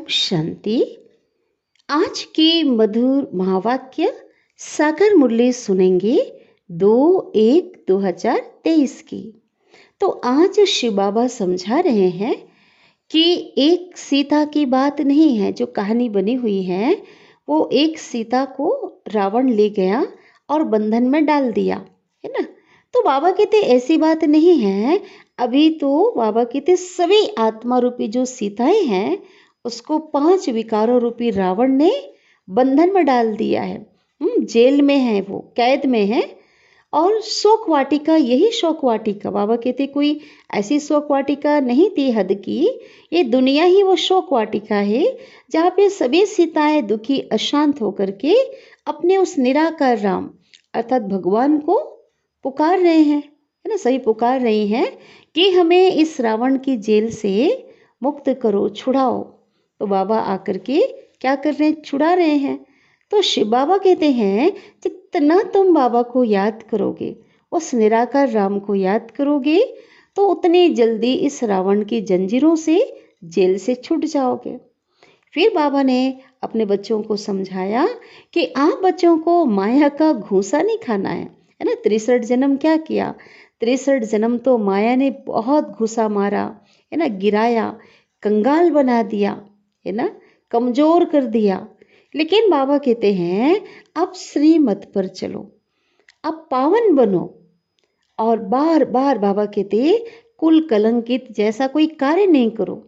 शांति। आज के मधुर महावाक्य सागर मुरली सुनेंगे 2/1/2023 की। तो आज शिव बाबा समझा रहे हैं कि एक सीता की बात नहीं है, जो कहानी बनी हुई है वो एक सीता को रावण ले गया और बंधन में डाल दिया, है ना। तो बाबा कहते ऐसी बात नहीं है। अभी तो बाबा कहते सभी आत्मा रूपी जो सीताएं हैं उसको 5 विकारों रूपी रावण ने बंधन में डाल दिया है। जेल में है, वो कैद में है। और शोक वाटिका, यही शोक वाटिका, बाबा कहते कोई ऐसी शोक वाटिका नहीं थी हद की, ये दुनिया ही वो शोक वाटिका है जहाँ पे सभी सीताएं दुखी अशांत होकर के अपने उस निराकार राम अर्थात भगवान को पुकार रहे हैं, है ना। सही पुकार रही हैं कि हमें इस रावण की जेल से मुक्त करो, छुड़ाओ। तो बाबा आकर के क्या कर रहे हैं, छुड़ा रहे हैं। तो शिव बाबा कहते हैं जितना तुम बाबा को याद करोगे, उस निराकार राम को याद करोगे, तो उतनी जल्दी इस रावण की जंजीरों से, जेल से छूट जाओगे। फिर बाबा ने अपने बच्चों को समझाया कि आप बच्चों को माया का घूंसा नहीं खाना है ना। 63 जन्म क्या किया, 63 जन्म तो माया ने बहुत घूंसा मारा, है ना, गिराया, कंगाल बना दिया, है ना, कमजोर कर दिया। लेकिन बाबा कहते हैं अब श्रीमत पर चलो, अब पावन बनो। और बार बार बाबा कहते कुल कलंकित जैसा कोई कार्य नहीं करो।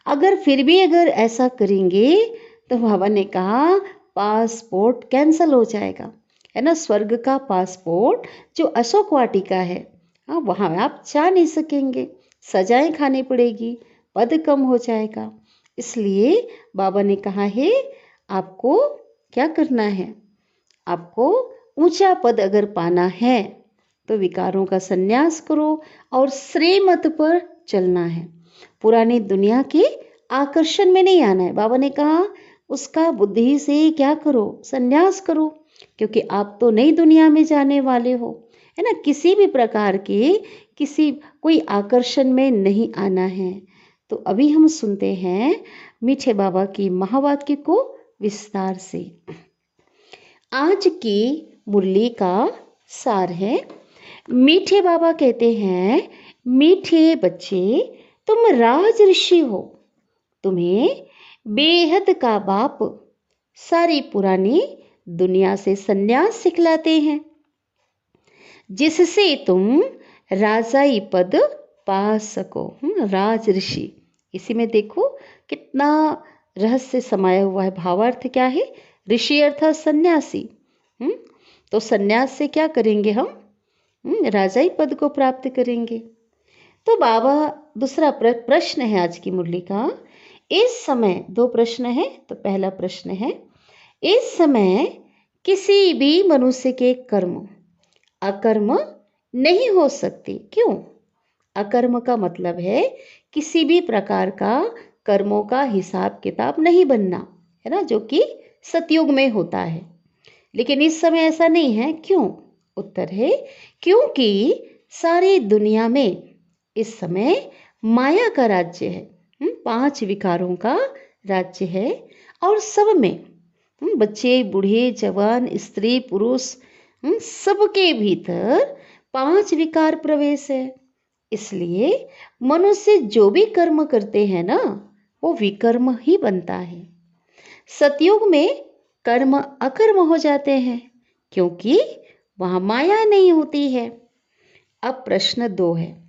अगर फिर भी अगर ऐसा करेंगे तो बाबा ने कहा पासपोर्ट कैंसल हो जाएगा, है ना। स्वर्ग का पासपोर्ट जो अशोक वाटिका है, हाँ, वहाँ आप जा नहीं सकेंगे, सजाएं खानी पड़ेगी, पद कम हो जाएगा। इसलिए बाबा ने कहा है आपको क्या करना है, आपको ऊंचा पद अगर पाना है तो विकारों का संन्यास करो और श्रीमत पर चलना है। पुरानी दुनिया के आकर्षण में नहीं आना है। बाबा ने कहा उसका बुद्धि से क्या करो, संन्यास करो, क्योंकि आप तो नई दुनिया में जाने वाले हो, है ना। किसी भी प्रकार के किसी कोई आकर्षण में नहीं आना है। तो अभी हम सुनते हैं मीठे बाबा की महावाक्य को विस्तार से। आज की मुरली का सार है। मीठे बाबा कहते हैं मीठे बच्चे, तुम राज ऋषि हो, तुम्हें बेहद का बाप सारी पुरानी दुनिया से संन्यास सिखलाते हैं, जिससे तुम राजाई पद पा सको। राज ऋषि, इसी में देखो कितना रहस्य समाया हुआ है। भावार्थ क्या है, ऋषि अर्थात सन्यासी। तो सन्यास से क्या करेंगे हम, राजाई पद को प्राप्त करेंगे। तो बाबा दूसरा प्रश्न है आज की मुरली का। इस समय 2 प्रश्न है। तो पहला प्रश्न है, इस समय किसी भी मनुष्य के कर्म अकर्म नहीं हो सकते, क्यों। अकर्म का मतलब है किसी भी प्रकार का कर्मों का हिसाब किताब नहीं बनना, है ना, जो कि सतयुग में होता है। लेकिन इस समय ऐसा नहीं है, क्यों। उत्तर है क्योंकि सारी दुनिया में इस समय माया का राज्य है, 5 विकारों का राज्य है। और सब में बच्चे, बूढ़े, जवान, स्त्री, पुरुष, सबके भीतर 5 विकार प्रवेश है। इसलिए मनुष्य जो भी कर्म करते हैं ना, वो विकर्म ही बनता है। सतयुग में कर्म अकर्म हो जाते हैं क्योंकि वहां माया नहीं होती है। अब प्रश्न 2 है।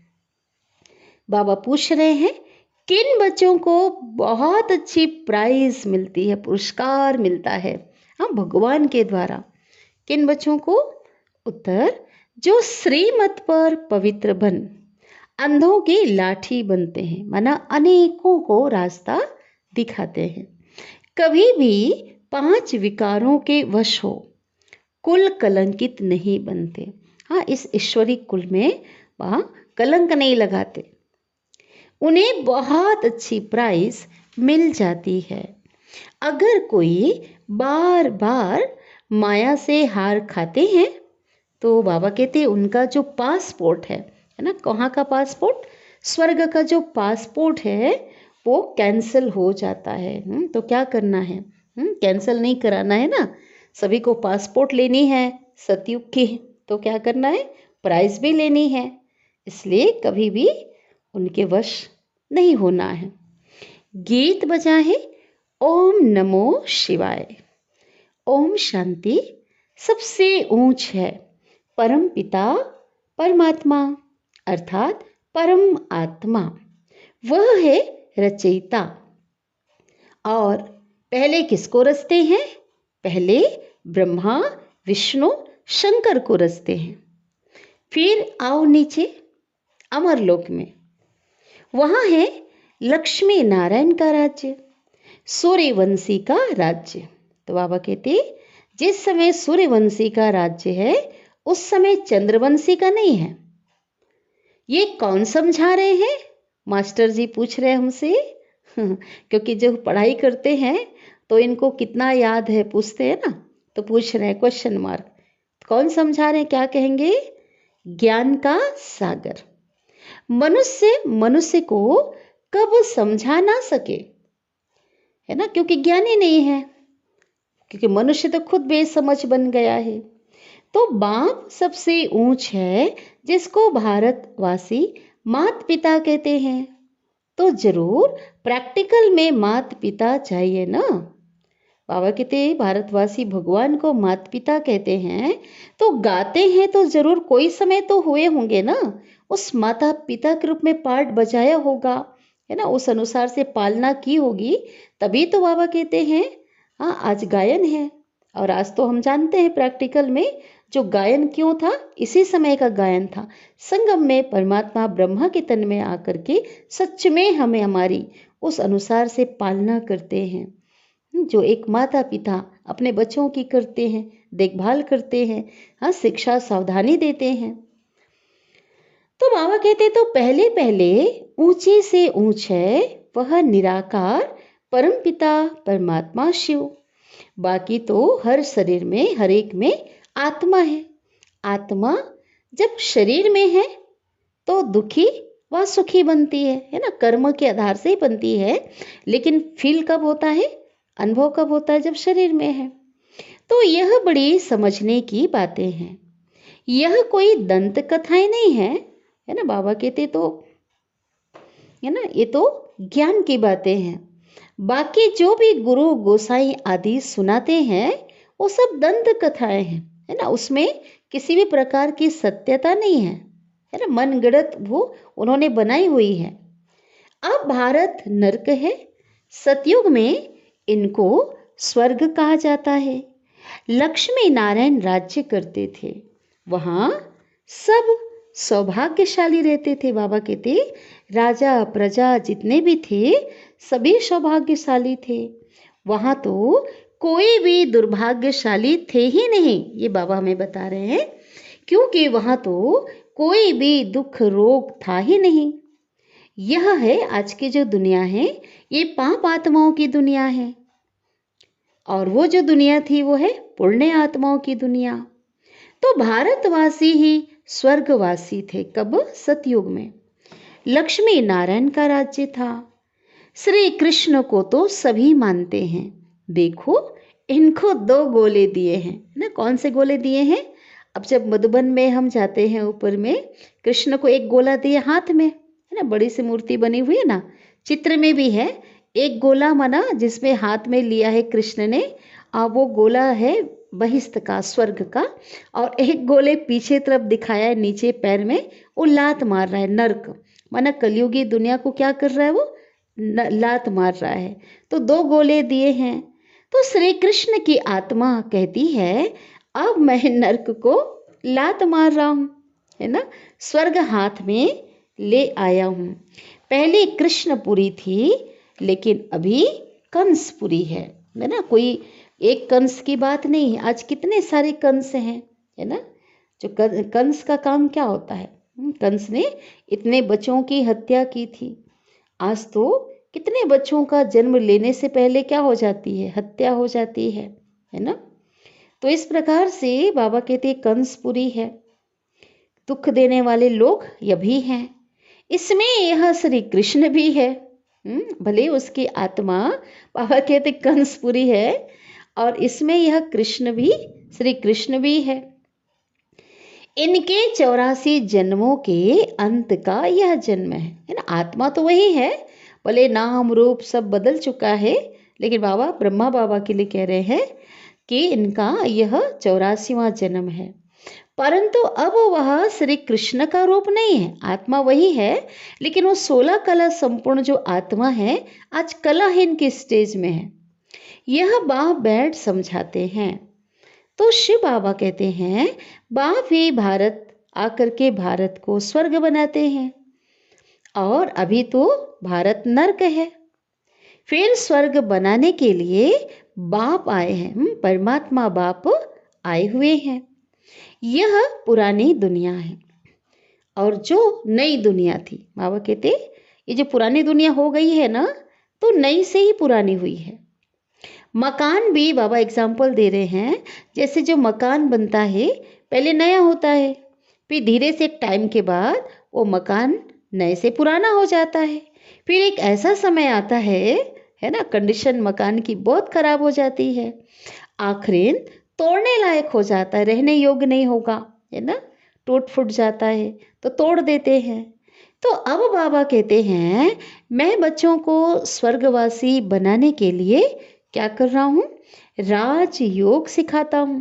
बाबा पूछ रहे हैं किन बच्चों को बहुत अच्छी प्राइज मिलती है, पुरस्कार मिलता है, हाँ, भगवान के द्वारा। किन बच्चों को। उत्तर, जो श्रीमत पर पवित्र बन अंधों की लाठी बनते हैं, माना अनेकों को रास्ता दिखाते हैं, कभी भी 5 विकारों के वश हो, कुल कलंकित नहीं बनते। हाँ, इस ईश्वरी कुल में वहाँ कलंक नहीं लगाते, उन्हें बहुत अच्छी प्राइज मिल जाती है। अगर कोई बार बार माया से हार खाते हैं तो बाबा कहते हैं उनका जो पासपोर्ट है ना, कहाँ का पासपोर्ट, स्वर्ग का जो पासपोर्ट है वो कैंसिल हो जाता है। तो क्या करना है? कैंसिल नहीं कराना है ना। सभी को पासपोर्ट लेनी है सतयुग की, तो क्या करना है? प्राइज भी लेनी है, इसलिए कभी भी उनके वश नहीं होना है। गीत बजा है ओम नमो शिवाय। ओम शांति सबसे ऊंच है, परम पिता परमात्मा अर्थात परम आत्मा, वह है रचयिता। और पहले किसको रचते हैं? पहले ब्रह्मा विष्णु शंकर को रचते हैं। फिर आओ नीचे अमरलोक में, वहां है लक्ष्मी नारायण का राज्य, सूर्यवंशी का राज्य। तो बाबा कहते जिस समय सूर्यवंशी का राज्य है उस समय चंद्रवंशी का नहीं है। ये कौन समझा रहे हैं? मास्टर जी पूछ रहे हैं हमसे। क्योंकि जो पढ़ाई करते हैं तो इनको कितना याद है पूछते हैं ना, तो पूछ रहे हैं क्वेश्चन मार्क। कौन समझा रहे हैं? क्या कहेंगे? ज्ञान का सागर। मनुष्य को कब समझा ना सके, है ना, क्योंकि ज्ञान ही नहीं है, क्योंकि मनुष्य तो खुद बेसमझ बन गया है। तो बाप सबसे ऊंच है, जिसको भारतवासी माता पिता कहते हैं। तो जरूर प्रैक्टिकल में माता पिता चाहिए ना। बाबा कहते भारतवासी भगवान को माता पिता कहते हैं, तो गाते हैं तो जरूर कोई समय तो हुए होंगे ना, उस माता पिता के रूप में पार्ट बजाया होगा, है ना, उस अनुसार से पालना की होगी, तभी तो बाबा कहते हैं हाँ आज गायन है। और आज तो हम जानते हैं प्रैक्टिकल में जो गायन क्यों था, इसी समय का गायन था। संगम में परमात्मा ब्रह्मा के तन में आकर के सच में हमें हमारी उस अनुसार से पालना करते हैं, जो एक माता पिता अपने बच्चों की करते हैं, देखभाल करते हैं, हाँ शिक्षा सावधानी देते हैं। तो बाबा कहते तो पहले पहले ऊंचे से ऊंच है वह निराकार परम पिता परमात्मा शिव। बाकी तो हर शरीर में हर एक में आत्मा है। आत्मा जब शरीर में है तो दुखी व सुखी बनती है ना, कर्म के आधार से ही बनती है। लेकिन फील कब होता है, अनुभव कब होता है? जब शरीर में है। तो यह बड़ी समझने की बातें हैं। यह कोई दंत कथाएं नहीं है ना। बाबा कहते तो है ना, ये तो ज्ञान की बातें हैं। बाकी जो भी गुरु गोसाई आदि सुनाते हैं वो सब दंत कथाएं हैं, है ना, उसमें किसी भी प्रकार की सत्यता नहीं है ना, मन गढ़ंत वो उन्होंने बनाई हुई है। अब भारत नरक है, सतयुग में इनको स्वर्ग कहा जाता है। लक्ष्मी नारायण राज्य करते थे, वहां सब सौभाग्यशाली रहते थे। बाबा कहते राजा प्रजा जितने भी थे सभी सौभाग्यशाली थे। वहां तो कोई भी दुर्भाग्यशाली थे ही नहीं, ये बाबा हमें बता रहे हैं, क्योंकि वहां तो कोई भी दुख रोग था ही नहीं। यह है आज की जो दुनिया है, ये पाप आत्माओं की दुनिया है, और वो जो दुनिया थी वो है पुण्य आत्माओं की दुनिया। तो भारतवासी ही स्वर्गवासी थे। कब? सतयुग में। लक्ष्मी नारायण का राज्य था। श्री कृष्ण को तो सभी मानते हैं। देखो इनको 2 गोले दिए हैं ना। कौन से गोले दिए हैं? अब जब मधुबन में हम जाते हैं ऊपर में, कृष्ण को एक गोला दिए हाथ में, है ना, बड़ी सी मूर्ति बनी हुई है ना, चित्र में भी है। एक गोला माना जिसमें हाथ में लिया है कृष्ण ने, वो गोला है बहिस्त का, स्वर्ग का, और एक गोले पीछे तरफ दिखाया है नीचे पैर में, वो लात मार रहा है, नर्क माना कलयुगी दुनिया को क्या कर रहा है, वो लात मार रहा है। तो 2 गोले दिए हैं। तो श्री कृष्ण की आत्मा कहती है अब मैं नर्क को लात मार रहा हूं, है ना, स्वर्ग हाथ में ले आया हूं। पहले कृष्णपुरी थी, लेकिन अभी कंसपुरी है ना। कोई एक कंस की बात नहीं है, आज कितने सारे कंस हैं, है ना। जो कंस का काम क्या होता है? कंस ने इतने बच्चों की हत्या की थी। आज तो कितने बच्चों का जन्म लेने से पहले क्या हो जाती है? हत्या हो जाती है ना। तो इस प्रकार से बाबा कहते कंसपुरी है, दुख देने वाले लोग ये भी हैं। इसमें यह श्री कृष्ण भी है भले उसकी आत्मा बाबा कहते कंसपुरी है और इसमें यह कृष्ण भी, श्री कृष्ण भी है। इनके 84 जन्मों के अंत का यह जन्म है ना। आत्मा तो वही है, भले नाम रूप सब बदल चुका है, लेकिन बाबा ब्रह्मा बाबा के लिए कह रहे हैं कि इनका यह 84वां जन्म है। परंतु अब वह श्री कृष्ण का रूप नहीं है, आत्मा वही है, लेकिन वो 16 कला संपूर्ण जो आत्मा है आज कलाहीन की स्टेज में है। यह बाप बैठ समझाते हैं। तो शिव बाबा कहते हैं बाप ही भारत आकर के भारत को स्वर्ग बनाते हैं, और अभी तो भारत नर्क है। फिर स्वर्ग बनाने के लिए बाप आए हैं, परमात्मा बाप आए हुए हैं। यह पुरानी दुनिया है और जो नई दुनिया थी, बाबा कहते ये जो पुरानी दुनिया हो गई है ना, तो नई से ही पुरानी हुई है। मकान भी बाबा एग्जाम्पल दे रहे हैं, जैसे जो मकान बनता है पहले नया होता है, फिर धीरे से एक टाइम के बाद वो मकान नए से पुराना हो जाता है। फिर एक ऐसा समय आता है ना, कंडीशन मकान की बहुत खराब हो जाती है, आखिर तोड़ने लायक हो जाता है, रहने योग्य नहीं होगा, है ना, टूट फूट जाता है तो तोड़ देते हैं। तो अब बाबा कहते हैं मैं बच्चों को स्वर्गवासी बनाने के लिए क्या कर रहा हूँ, राज योग सिखाता हूँ।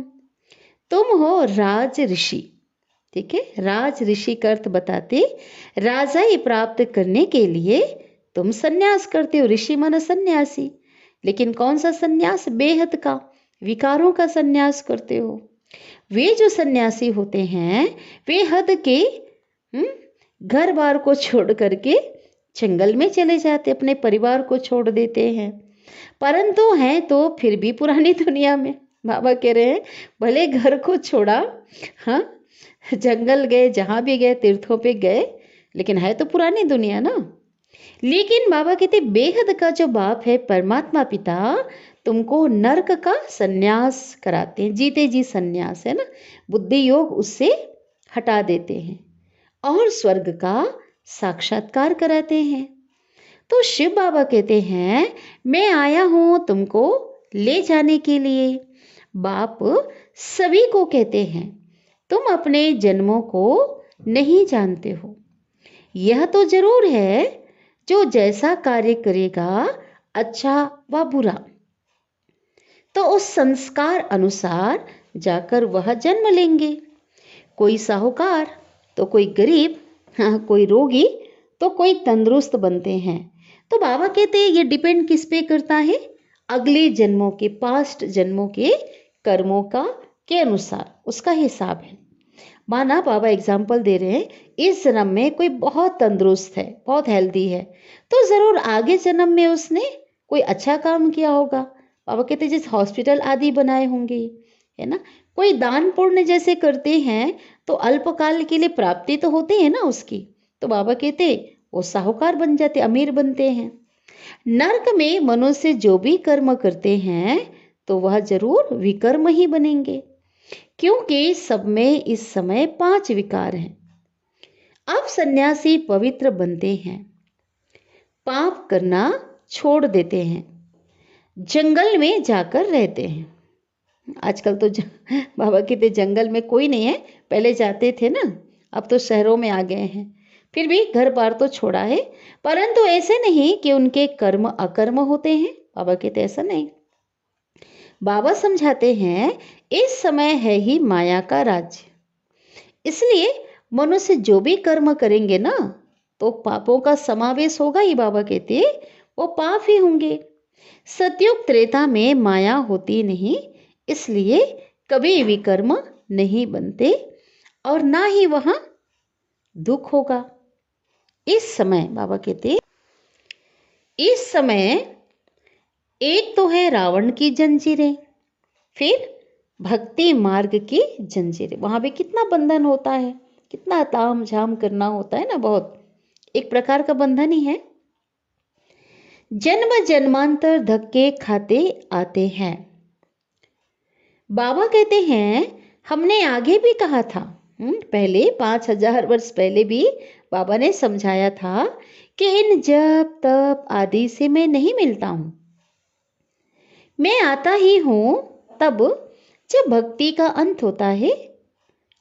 तुम हो राज ऋषि, ठीक है, राज ऋषि का अर्थ बताते राजाई प्राप्त करने के लिए तुम सन्यास करते हो। ऋषि माना सन्यासी, लेकिन कौन सा सन्यास, बेहद का, विकारों का सन्यास करते हो। वे जो सन्यासी होते हैं वे हद के घर बार को छोड़ करके जंगल में चले जाते, अपने परिवार को छोड़ देते हैं, परंतु हैं तो फिर भी पुरानी दुनिया में। बाबा कह रहे हैं भले घर को छोड़ा, हाँ, जंगल गए, जहाँ भी गए, तीर्थों पे गए, लेकिन है तो पुरानी दुनिया ना। लेकिन बाबा कहते बेहद का जो बाप है परमात्मा पिता तुमको नरक का सन्यास कराते हैं, जीते जी सन्यास है ना, बुद्धि योग उससे हटा देते हैं और स्वर्ग का साक्षात्कार कराते हैं। तो शिव बाबा कहते हैं मैं आया हूँ तुमको ले जाने के लिए। बाप सभी को कहते हैं तुम अपने जन्मों को नहीं जानते हो। यह तो जरूर है जो जैसा कार्य करेगा अच्छा व बुरा, तो उस संस्कार अनुसार जाकर वह जन्म लेंगे। कोई साहूकार तो कोई गरीब, हाँ, कोई रोगी तो कोई तंदुरुस्त बनते हैं। तो बाबा कहते हैं ये डिपेंड किस पे करता है, अगले जन्मों के, पास्ट जन्मों के कर्मों का के अनुसार उसका हिसाब है। माना बाबा एग्जाम्पल दे रहे हैं इस जन्म में कोई बहुत तंदुरुस्त है, बहुत हेल्दी है, तो जरूर आगे जन्म में उसने कोई अच्छा काम किया होगा। बाबा कहते हैं जैसे हॉस्पिटल आदि बनाए होंगे, है ना, कोई दान पुण्य जैसे करते हैं तो अल्पकाल के लिए प्राप्ति तो होती है ना उसकी, तो बाबा कहते वो साहूकार बन जाते, अमीर बनते हैं। नर्क में मनुष्य जो भी कर्म करते हैं तो वह जरूर विकर्म ही बनेंगे, क्योंकि सब में इस समय 5 विकार हैं। अब सन्यासी पवित्र बनते हैं, पाप करना छोड़ देते हैं, जंगल में जाकर रहते हैं। आजकल तो बाबा कहते जंगल में कोई नहीं है, पहले जाते थे ना, अब तो शहरों में आ गए हैं, फिर भी घर बार तो छोड़ा है, परंतु ऐसे नहीं कि उनके कर्म अकर्म होते हैं। बाबा कहते ऐसा नहीं। बाबा समझाते हैं इस समय है ही माया का राज्य, इसलिए मनुष्य जो भी कर्म करेंगे ना तो पापों का समावेश होगा ही। बाबा कहते वो पाप ही होंगे। सतयुग त्रेता में माया होती नहीं, इसलिए कभी विकर्म नहीं बनते और ना ही वहां दुख होगा। इस समय बाबा कहते इस समय एक तो है रावण की जंजीरें, फिर भक्ति मार्ग की जंजीरें। वहां भी कितना बंधन होता है, कितना ताम झाम करना होता है ना, बहुत एक प्रकार का बंधन ही है। जन्म जन्मांतर धक्के खाते आते हैं। बाबा कहते हैं हमने आगे भी कहा था, पहले 5000 वर्ष पहले भी बाबा ने समझाया था कि इन जप तप आदि से मैं नहीं मिलता हूँ। मैं आता ही हूँ तब जब भक्ति का अंत होता है,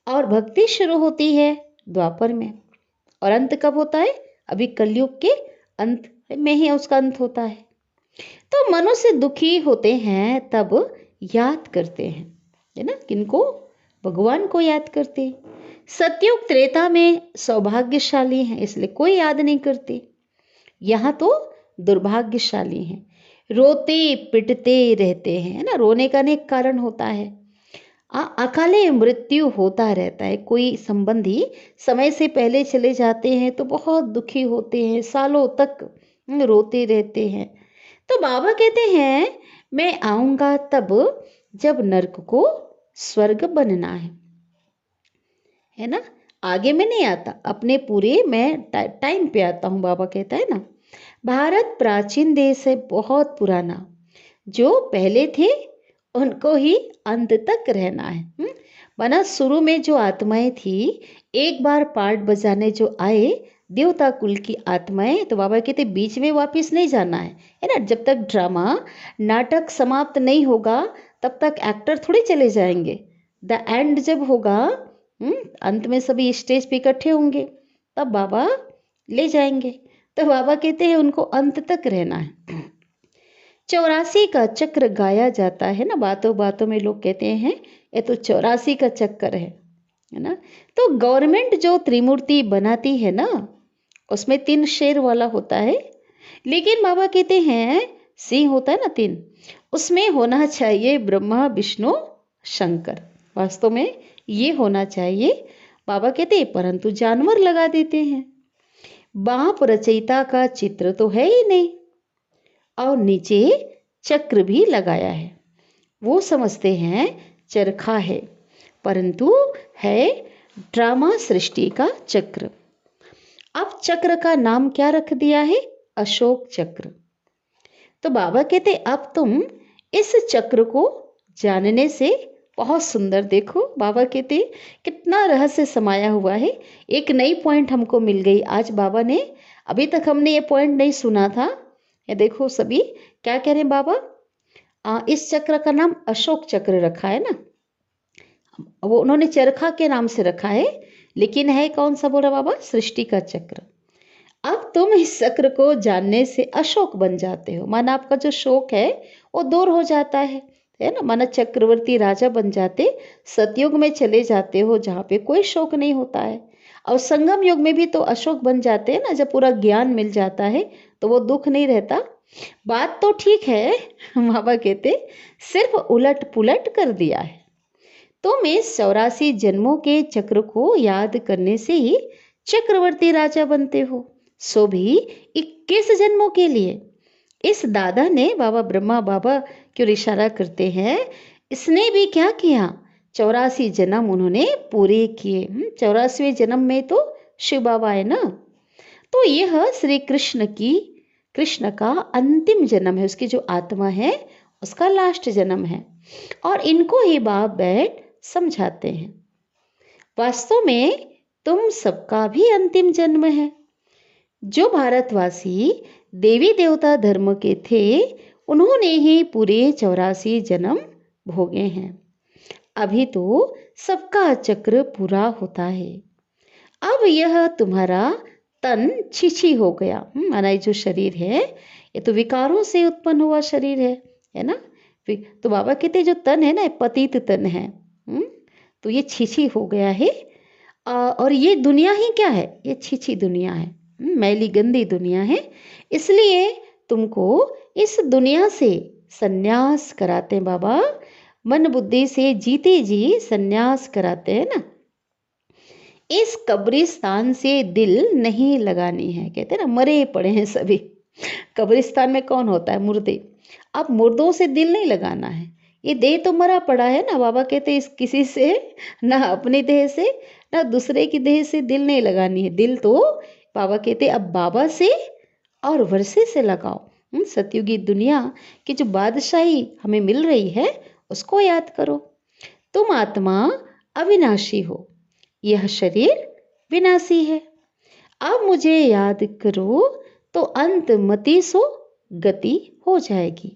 और भक्ति शुरू होती है द्वापर में। और अंत कब होता है? अभी कलयुग के अंत में ही उसका अंत होता है। तो मनुष्य दुखी होते हैं तब याद करते हैं, है ना, किनको? भगवान को याद करते हैं। सतयुग त्रेता में सौभाग्यशाली हैं, इसलिए कोई याद नहीं करते। यहाँ तो दुर्भाग्यशाली हैं, रोते पिटते रहते हैं, है ना। रोने का अनेक कारण होता है। अकाले मृत्यु होता रहता है। कोई संबंधी समय से पहले चले जाते हैं तो बहुत दुखी होते हैं, सालों तक रोते रहते हैं। तो बाबा कहते हैं मैं आऊंगा तब जब नरक को स्वर्ग बनना है ना। आगे में नहीं आता, अपने पूरे मैं टाइम पे आता हूँ। बाबा कहता है ना, भारत प्राचीन देश है, बहुत पुराना। जो पहले थे उनको ही अंत तक रहना है। माना शुरू में जो आत्माएं थी, एक बार पार्ट बजाने जो आए देवता कुल की आत्माएं, तो बाबा कहते बीच में वापस नहीं जाना है ना। जब तक ड्रामा नाटक समाप्त नहीं होगा तब तक एक्टर थोड़ी चले जाएंगे। द एंड जब होगा, अंत में सभी स्टेज पे इकट्ठे होंगे, तब बाबा ले जाएंगे। तो बाबा कहते हैं उनको अंत तक रहना है। 84 का चक्र गाया जाता है ना। बातों बातों में लोग कहते हैं ये तो 84 का चक्कर है ना। तो गवर्नमेंट जो त्रिमूर्ति बनाती है ना, उसमें 3 शेर वाला होता है। लेकिन बाबा कहते हैं सिंह होता है ना 3, उसमें होना चाहिए ब्रह्मा विष्णु शंकर। वास्तव में ये होना चाहिए। बाबा कहते हैं परंतु जानवर लगा देते हैं। बाप रचयिता का चित्र तो है ही नहीं, और नीचे चक्र भी लगाया है। वो समझते हैं चरखा है, परंतु है ड्रामा सृष्टि का चक्र। अब चक्र का नाम क्या रख दिया है? अशोक चक्र। तो बाबा कहते अब तुम इस चक्र को जानने से बहुत सुंदर, देखो बाबा कहते कितना रहस्य समाया हुआ है। एक नई पॉइंट हमको मिल गई आज बाबा ने। अभी तक हमने ये पॉइंट नहीं सुना था। ये देखो सभी क्या कह रहे हैं बाबा। इस चक्र का नाम अशोक चक्र रखा है ना। वो उन्होंने चरखा के नाम से रखा है, लेकिन है कौन सा बोला बाबा? सृष्टि का चक्र। अब तुम इस चक्र को जानने से अशोक बन जाते हो। माना आपका जो शोक है वो दूर हो जाता है ना। माना चक्रवर्ती राजा बन जाते, सतयुग में चले जाते हो जहाँ पे कोई शोक नहीं होता है। और संगम युग में भी तो अशोक बन जाते हैं ना, जब पूरा ज्ञान मिल जाता है तो वो दुख नहीं रहता। बात तो ठीक है, बाबा कहते सिर्फ उलट पुलट कर दिया है। तुम इस 84 जन्मों के चक्र को याद करने से ही चक्रवर्ती राजा बनते हो, सो भी 21 जन्मों के लिए। इस दादा ने, बाबा ब्रह्मा बाबा क्यों इशारा करते हैं, इसने भी क्या किया? 84 जन्म उन्होंने पूरे किए। 84वें जन्म में तो शिव बाबा है ना। तो यह श्री कृष्ण का अंतिम जन्म है। उसकी जो आत्मा है उसका लास्ट जन्म है, और इनको ही बाप बैठ समझाते हैं। वास्तव में तुम सबका भी अंतिम जन्म है। जो भारतवासी देवी देवता धर्म के थे उन्होंने ही पूरे 84 जन्म भोगे हैं। अभी तो सबका चक्र पूरा होता है। अब यह तुम्हारा तन छिछी हो गया। माना ये जो शरीर है ये तो विकारों से उत्पन्न हुआ शरीर है ना। तो बाबा कहते जो तन है ना पतित तन है। तो ये छिछी हो गया है। और ये दुनिया ही क्या है? ये छिछी दुनिया है, मैली गंदी दुनिया है। इसलिए तुमको इस दुनिया से सन्यास कराते हैं बाबा। मन बुद्धि से जीते जी सन्यास कराते हैं ना। इस कब्रिस्तान से दिल नहीं लगानी है। कहते हैं ना मरे पड़े हैं सभी। कब्रिस्तान में कौन होता है? मुर्दे। अब मुर्दों से दिल नहीं लगाना है। ये देह तो मरा पड़ा है ना। बाबा कहते इस किसी से, ना अपनी देह से ना दूसरे की देह से दिल नहीं लगानी है। दिल तो बाबा कहते अब बाबा से और वर्षे से लगाओ। सतयुगी दुनिया की जो बादशाही हमें मिल रही है उसको याद करो। तुम आत्मा अविनाशी हो, यह शरीर विनाशी है। अब मुझे याद करो तो अंत मति सो गति हो जाएगी।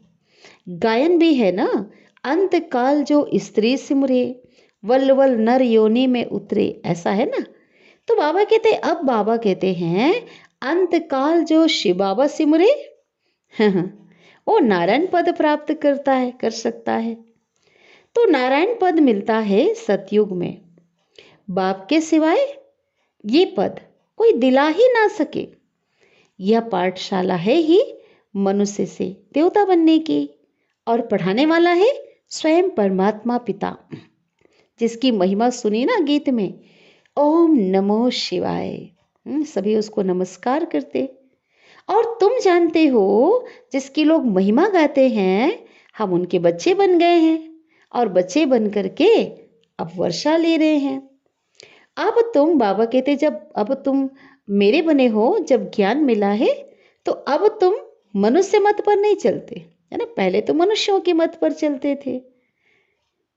गायन भी है ना, अंत काल जो स्त्री सिमरे, वल वल नर योनि में उतरे, ऐसा है ना। तो बाबा कहते हैं अंत काल जो शिव बाबा सिमरे वो नारायण पद प्राप्त करता है, कर सकता है। तो नारायण पद मिलता है सतयुग में। बाप के सिवाय ये पद कोई दिला ही ना सके। यह पाठशाला है ही मनुष्य से देवता बनने की, और पढ़ाने वाला है स्वयं परमात्मा पिता, जिसकी महिमा सुनी ना गीत में, ओम नमो शिवाय। सभी उसको नमस्कार करते। और तुम जानते हो जिसकी लोग महिमा गाते हैं, हम उनके बच्चे बन गए हैं, और बच्चे बन करके अब वर्षा ले रहे हैं। अब तुम बाबा कहते अब तुम मेरे बने हो, जब ज्ञान मिला है, तो अब तुम मनुष्य मत पर नहीं चलते, है ना। पहले तो मनुष्यों के मत पर चलते थे।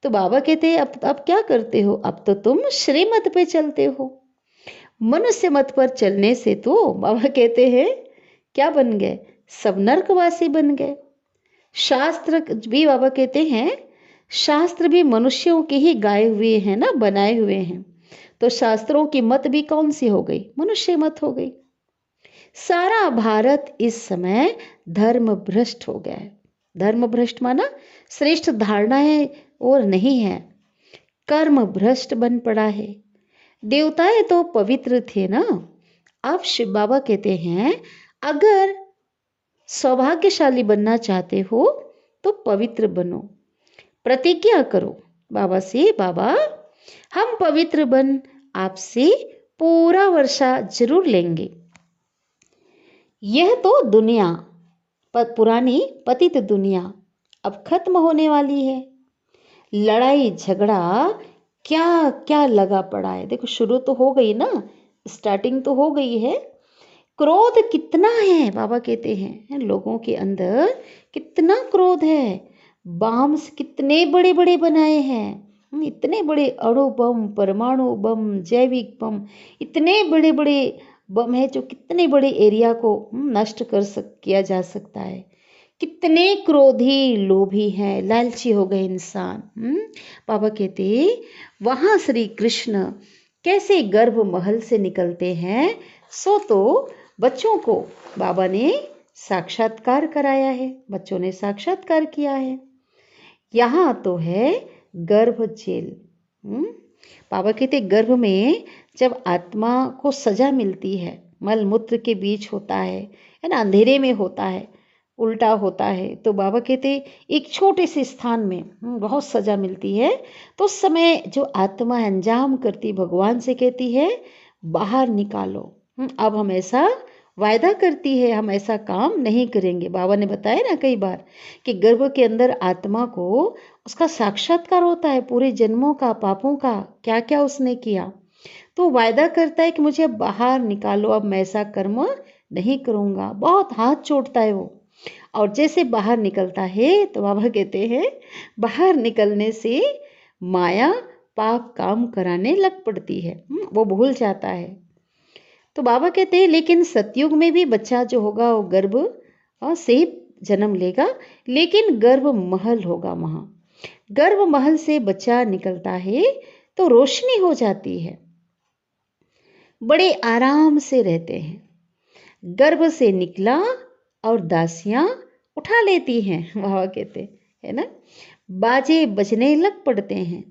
तो बाबा कहते अब क्या करते हो, अब तो तुम श्रीमत पे चलते हो। मनुष्य मत पर चलने से तो बाबा कहते हैं क्या बन गए, सब नरकवासी बन गए। शास्त्र भी बाबा कहते हैं, शास्त्र भी मनुष्यों के ही गाए हुए हैं ना, बनाए हुए हैं। तो शास्त्रों की मत भी कौन सी हो गई, मनुष्य मत हो गई। सारा भारत इस समय धर्म भ्रष्ट हो गया है। धर्म भ्रष्ट माना श्रेष्ठ धारणाएं और नहीं है, कर्म भ्रष्ट बन पड़ा है। देवताएं तो पवित्र थे ना। अब शिव बाबा कहते हैं अगर सौभाग्यशाली बनना चाहते हो तो पवित्र बनो, प्रतिज्ञा करो बाबा से, बाबा हम पवित्र बन आपसे पूरा वर्षा जरूर लेंगे। यह तो दुनिया पुरानी पतित दुनिया अब खत्म होने वाली है। लड़ाई झगड़ा क्या क्या लगा पड़ा है, देखो शुरू तो हो गई ना, स्टार्टिंग तो हो गई है। क्रोध कितना है, बाबा कहते हैं लोगों के अंदर कितना क्रोध है। बम्स कितने बड़े बड़े बनाए हैं, इतने बड़े अणु बम, परमाणु बम, जैविक बम, इतने बड़े बड़े बम है जो कितने बड़े एरिया को नष्ट किया जा सकता है। कितने क्रोधी लोभी हैं, लालची हो गए इंसान। बाबा कहते वहां श्री कृष्ण कैसे गर्भ महल से निकलते हैं, सो तो बच्चों को बाबा ने साक्षात्कार कराया है, बच्चों ने साक्षात्कार किया है। यहाँ तो है गर्भ जेल। बाबा कहते गर्भ में जब आत्मा को सजा मिलती है, मल मूत्र के बीच होता है ना, अंधेरे में होता है, उल्टा होता है, तो बाबा कहते एक छोटे से स्थान में बहुत सजा मिलती है। तो उस समय जो आत्मा अंजाम करती, भगवान से कहती है बाहर निकालो। अब हम ऐसा वायदा करती है, हम ऐसा काम नहीं करेंगे। बाबा ने बताया ना कई बार कि गर्भ के अंदर आत्मा को उसका साक्षात्कार होता है, पूरे जन्मों का, पापों का, क्या क्या उसने किया। तो वायदा करता है कि मुझे बाहर निकालो, अब मैं ऐसा कर्म नहीं करूँगा। बहुत हाथ जोड़ता है वो, और जैसे बाहर निकलता है तो बाबा कहते हैं बाहर निकलने से माया पाप काम कराने लग पड़ती है, वो भूल जाता है। तो बाबा कहते हैं लेकिन सतयुग में भी बच्चा जो होगा वो गर्भ से जन्म लेगा, लेकिन गर्भ महल होगा। वहाँ गर्भ महल से बच्चा निकलता है तो रोशनी हो जाती है, बड़े आराम से रहते हैं। गर्भ से निकला और दासियां उठा लेती हैं, बाबा कहते है ना, बाजे बजने लग पड़ते हैं।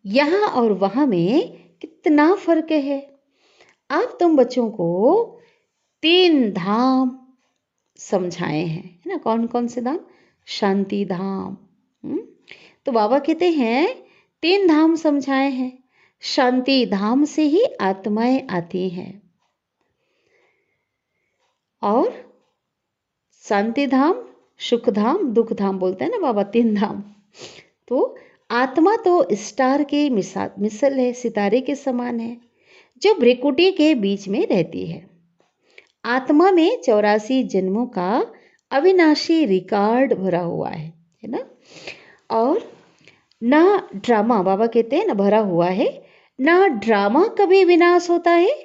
यहाँ और वहाँ में कितना फर्क है। आप तुम बच्चों को 3 धाम समझाए हैं, है ना। कौन कौन से धाम, शांति धाम। तो बाबा कहते हैं 3 धाम समझाए हैं। शांति धाम से ही आत्माएं आती हैं, और शांति धाम, सुख धाम, दुख धाम बोलते हैं ना बाबा, 3 धाम। तो आत्मा तो स्टार के मिसल है, सितारे के समान है, जो भ्रिकुटी के बीच में रहती है। आत्मा में 84 जन्मों का अविनाशी रिकॉर्ड भरा हुआ है ना। और ना ड्रामा, बाबा कहते हैं ना भरा हुआ है, ना ड्रामा कभी विनाश होता है,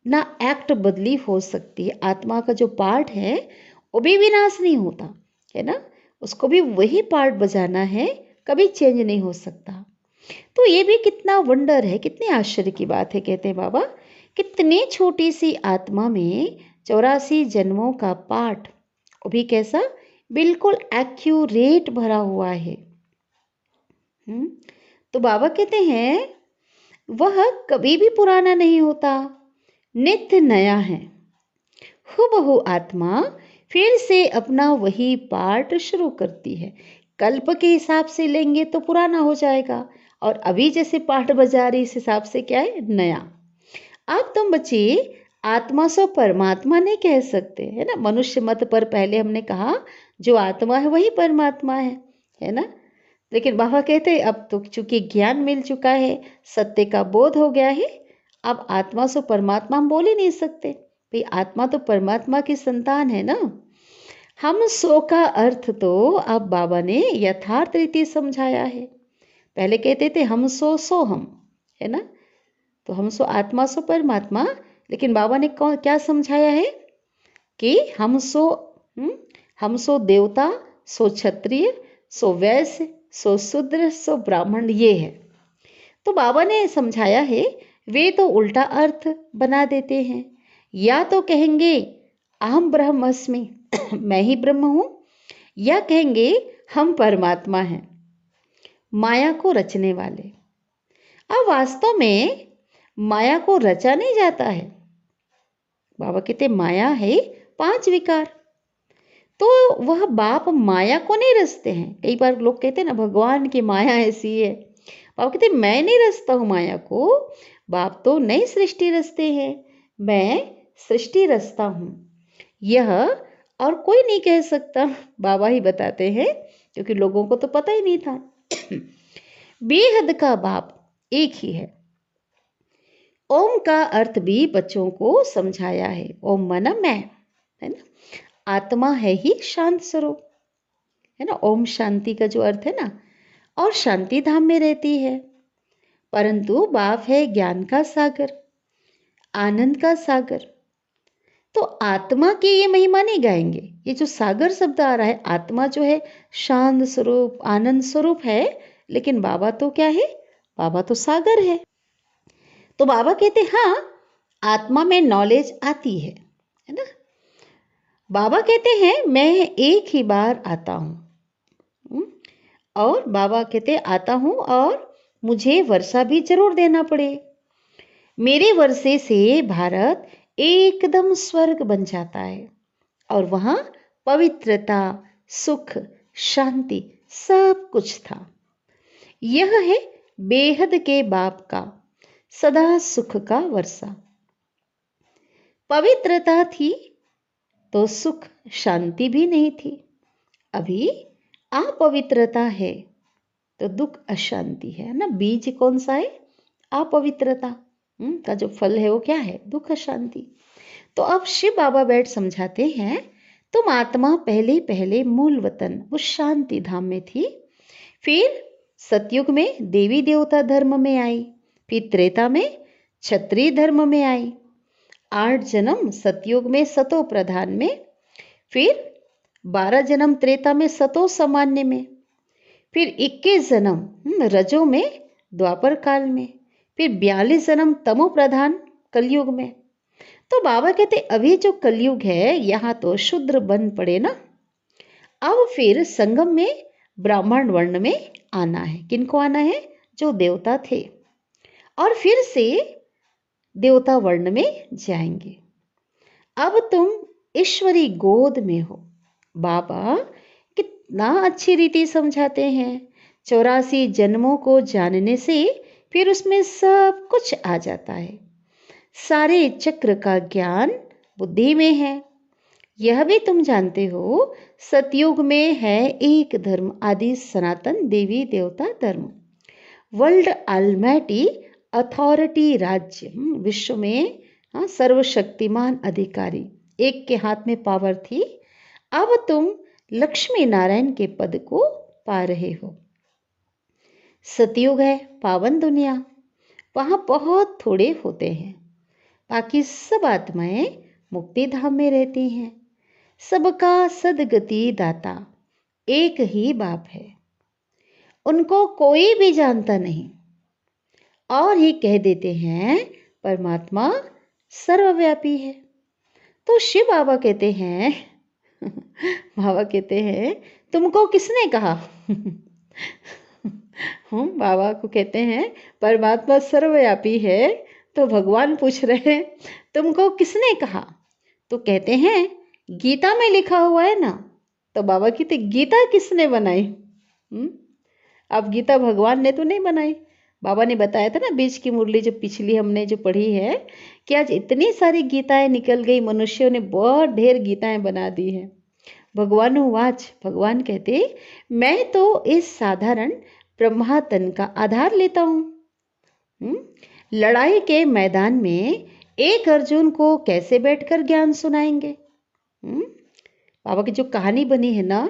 ना एक्ट बदली हो सकती है। आत्मा का जो पार्ट है वो भी विनाश नहीं होता, है ना। उसको भी वही पार्ट बजाना है, कभी चेंज नहीं हो सकता। तो ये भी कितना वंडर है, कितने आश्चर्य की बात है। कहते हैं बाबा, कितनी छोटी सी आत्मा में 84 जन्मों का पाठ, वो भी कैसा, बिल्कुल एक्यूरेट भरा हुआ है। तो बाबा कहते हैं वह कभी भी पुराना नहीं होता, नित्य नया है। हूबहू आत्मा फिर से अपना वही पार्ट शुरू करती है। कल्प के हिसाब से लेंगे तो पुराना हो जाएगा, और अभी जैसे पाठ बजा रही इस हिसाब से क्या है, नया। अब तुम बच्चे आत्मा सो परमात्मा नहीं कह सकते, है ना। मनुष्य मत पर पहले हमने कहा जो आत्मा है वही परमात्मा है ना। लेकिन बाबा कहते हैं अब तो चूंकि ज्ञान मिल चुका है, सत्य का बोध हो गया है, अब आत्मा सो परमात्मा हम बोल ही नहीं सकते। भाई आत्मा तो परमात्मा की संतान है ना। हम सो का अर्थ तो अब बाबा ने यथार्थ रीति समझाया है। पहले कहते थे हम सो हम, है ना। तो हम सो आत्मा सो परमात्मा, लेकिन बाबा ने कौन क्या समझाया है कि हम सो देवता, सो क्षत्रिय, सो वैश्य, सो शूद्र, सो ब्राह्मण, ये है। तो बाबा ने समझाया है, वे तो उल्टा अर्थ बना देते हैं। या तो कहेंगे अहम ब्रह्मस्मि मैं ही ब्रह्म हूं, या कहेंगे हम परमात्मा हैं, माया को रचने वाले। अब वास्तव में माया को रचा नहीं जाता है। बाबा कहते माया है 5 विकार, तो वह बाप माया को नहीं रचते हैं। कई बार लोग कहते हैं ना भगवान की माया ऐसी है। बाबा कहते मैं नहीं रचता हूँ माया को, बाप तो नई सृष्टि रचते हैं, मैं सृष्टि रचता हूँ। यह और कोई नहीं कह सकता, बाबा ही बताते हैं, क्योंकि लोगों को तो पता ही नहीं था। बेहद का बाप एक ही है। ओम का अर्थ भी बच्चों को समझाया है। ओम माना मैं, है ना। आत्मा है ही शांत स्वरूप, है ना। ओम शांति का जो अर्थ है ना, और शांति धाम में रहती है। परंतु बाप है ज्ञान का सागर, आनंद का सागर। तो आत्मा की ये महिमा नहीं गाएंगे। ये जो सागर शब्द आ रहा है, आत्मा जो है शांत स्वरूप, आनंद स्वरूप है, लेकिन बाबा तो क्या है, बाबा तो सागर है। तो बाबा कहते हाँ, आत्मा में नॉलेज आती है ना। बाबा कहते हैं मैं एक ही बार आता हूँ, और बाबा कहते आता हूँ और मुझे वर्षा भी जरूर देना पड़े। मेरे वर्षे से भारत एकदम स्वर्ग बन जाता है, और वहाँ पवित्रता, सुख, शांति सब कुछ था। यह है बेहद के बाप का सदा सुख का वर्षा। पवित्रता थी तो सुख शांति भी नहीं थी। अभी अपवित्रता है तो दुख अशांति है ना। बीज कौन सा है, अपवित्रता का जो फल है वो क्या है, दुख अशांति। तो अब शिव बाबा बैठ समझाते हैं, तुम आत्मा पहले पहले मूल वतन उस शांति धाम में थी, फिर सतयुग में देवी देवता धर्म में आई, फिर त्रेता में क्षत्रिय धर्म में आई, 8 जन्म सतयुग में सतो प्रधान में, फिर 12 जन्म त्रेता में सतो सामान्य में, फिर 21 जन्म रजो में द्वापर काल में, फिर 42 जन्म तमो प्रधान कलयुग में। तो बाबा कहते अभी जो कलयुग है यहाँ तो शूद्र बन पड़े ना। अब फिर संगम में ब्राह्मण वर्ण में आना है। किनको आना है, जो देवता थे, और फिर से देवता वर्ण में जाएंगे। अब तुम ईश्वरी गोद में हो। बाबा कितना अच्छी रीति समझाते हैं। 84 जन्मों को जानने से फिर उसमें सब कुछ आ जाता है। सारे चक्र का ज्ञान बुद्धि में है। यह भी तुम जानते हो, सतयुग में है एक धर्म, आदि सनातन देवी देवता धर्म, वर्ल्ड ऑलमाइटी अथॉरिटी राज्य, विश्व में सर्वशक्तिमान अधिकारी, एक के हाथ में पावर थी। अब तुम लक्ष्मी नारायण के पद को पा रहे हो। सतयुग है पावन दुनिया, वहां बहुत थोड़े होते हैं, बाकी सब आत्माएं मुक्ति धाम में रहती हैं। सबका सदगति दाता एक ही बाप है, उनको कोई भी जानता नहीं। और ये कह देते हैं परमात्मा सर्वव्यापी है। तो शिव बाबा कहते हैं बाबा कहते हैं तुमको किसने कहा हम बाबा को कहते हैं परमात्मा सर्वव्यापी है। तो भगवान पूछ रहे हैं तुमको किसने कहा? तो कहते हैं गीता में लिखा हुआ है ना। तो बाबा कहते गीता किसने बनाई? अब गीता भगवान ने तो नहीं बनाई। बाबा ने बताया था ना बीच की मुरली जो पिछली हमने जो पढ़ी है कि आज इतनी सारी गीताएं निकल गई, मनुष्यों ने बहुत ढेर गीताएं बना दी हैं। भगवान वाच, भगवान कहते मैं तो इस साधारण ब्रह्मा तन का आधार लेता हूँ। लड़ाई के मैदान में एक अर्जुन को कैसे बैठकर ज्ञान सुनाएंगे? बाबा की जो कहानी बनी है ना,